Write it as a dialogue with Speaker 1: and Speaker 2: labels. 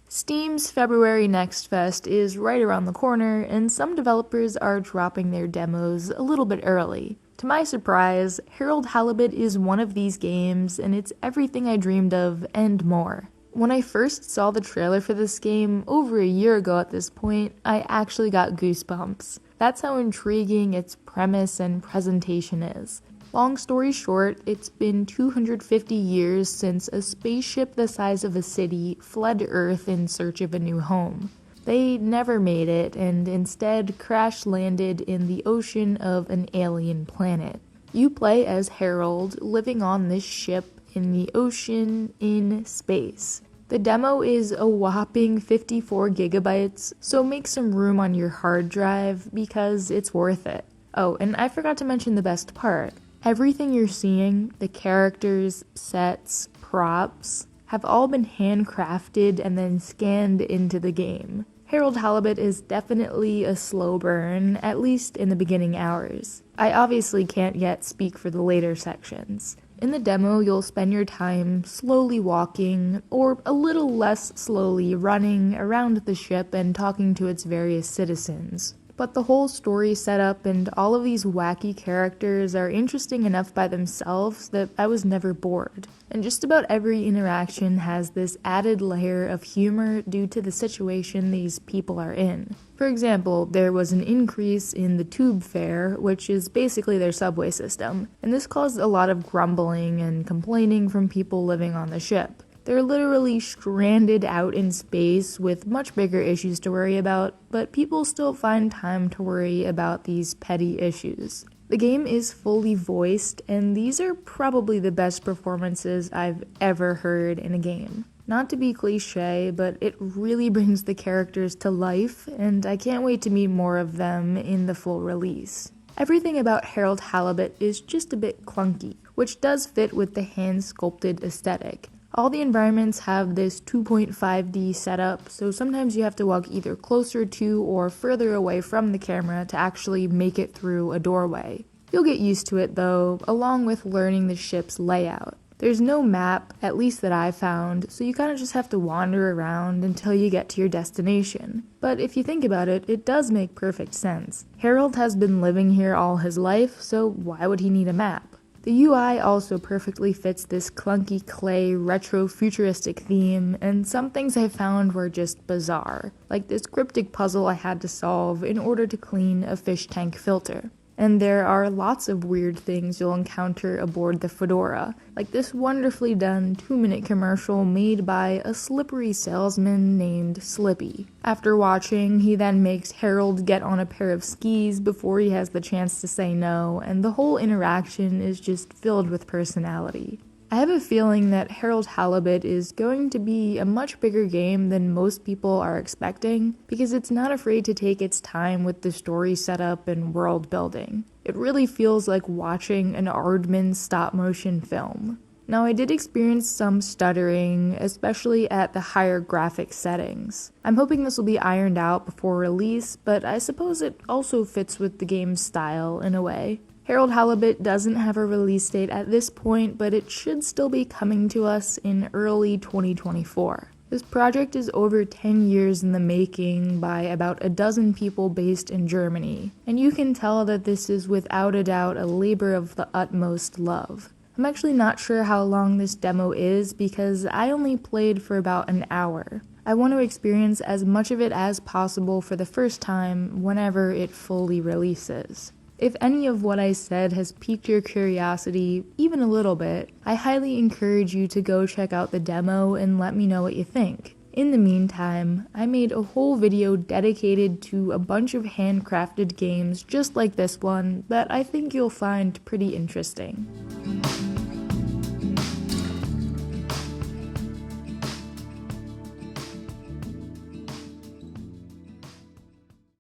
Speaker 1: Steam's February Next Fest is right around the corner, and some developers are dropping their demos a little bit early. To my surprise, Halibut is one of these games, and it's everything I dreamed of and more. When I first saw the trailer for this game, over a year ago at this point, I actually got goosebumps. That's how intriguing its premise and presentation is. Long story short, it's been 250 years since a spaceship the size of a city fled Earth in search of a new home. They never made it and instead crash-landed in the ocean of an alien planet. You play as Harold, living on this ship in the ocean in space. The demo is a whopping 54 gigabytes, so make some room on your hard drive because it's worth it. Oh, and I forgot to mention the best part. Everything you're seeing, the characters, sets, props, have all been handcrafted and then scanned into the game. Halibut is definitely a slow burn, at least in the beginning hours. I obviously can't yet speak for the later sections. In the demo, you'll spend your time slowly walking, or a little less slowly running around the ship and talking to its various citizens. But the whole story setup and all of these wacky characters are interesting enough by themselves that I was never bored. And just about every interaction has this added layer of humor due to the situation these people are in. For example, there was an increase in the tube fare, which is basically their subway system, and this caused a lot of grumbling and complaining from people living on the ship. They're literally stranded out in space with much bigger issues to worry about, but people still find time to worry about these petty issues. The game is fully voiced, and these are probably the best performances I've ever heard in a game. Not to be cliche, but it really brings the characters to life, and I can't wait to meet more of them in the full release. Everything about Halibut is just a bit clunky, which does fit with the hand-sculpted aesthetic. All the environments have this 2.5D setup, so sometimes you have to walk either closer to or further away from the camera to actually make it through a doorway. You'll get used to it though, along with learning the ship's layout. There's no map, at least that I found, so you kind of just have to wander around until you get to your destination. But if you think about it, it does make perfect sense. Harold has been living here all his life, so why would he need a map? The UI also perfectly fits this clunky clay retro-futuristic theme, and some things I found were just bizarre, like this cryptic puzzle I had to solve in order to clean a fish tank filter. And there are lots of weird things you'll encounter aboard the Fedora, like this wonderfully done 2-minute commercial made by a slippery salesman named Slippy. After watching, he then makes Harold get on a pair of skis before he has the chance to say no, and the whole interaction is just filled with personality. I have a feeling that Halibut is going to be a much bigger game than most people are expecting, because it's not afraid to take its time with the story setup and world building. It really feels like watching an Aardman stop-motion film. Now, I did experience some stuttering, especially at the higher graphics settings. I'm hoping this will be ironed out before release, but I suppose it also fits with the game's style in a way. Halibut doesn't have a release date at this point, but it should still be coming to us in early 2024. This project is over 10 years in the making by about a dozen people based in Germany, and you can tell that this is without a doubt a labor of the utmost love. I'm actually not sure how long this demo is because I only played for about an hour. I want to experience as much of it as possible for the first time whenever it fully releases. If any of what I said has piqued your curiosity, even a little bit, I highly encourage you to go check out the demo and let me know what you think. In the meantime, I made a whole video dedicated to a bunch of handcrafted games just like this one that I think you'll find pretty interesting.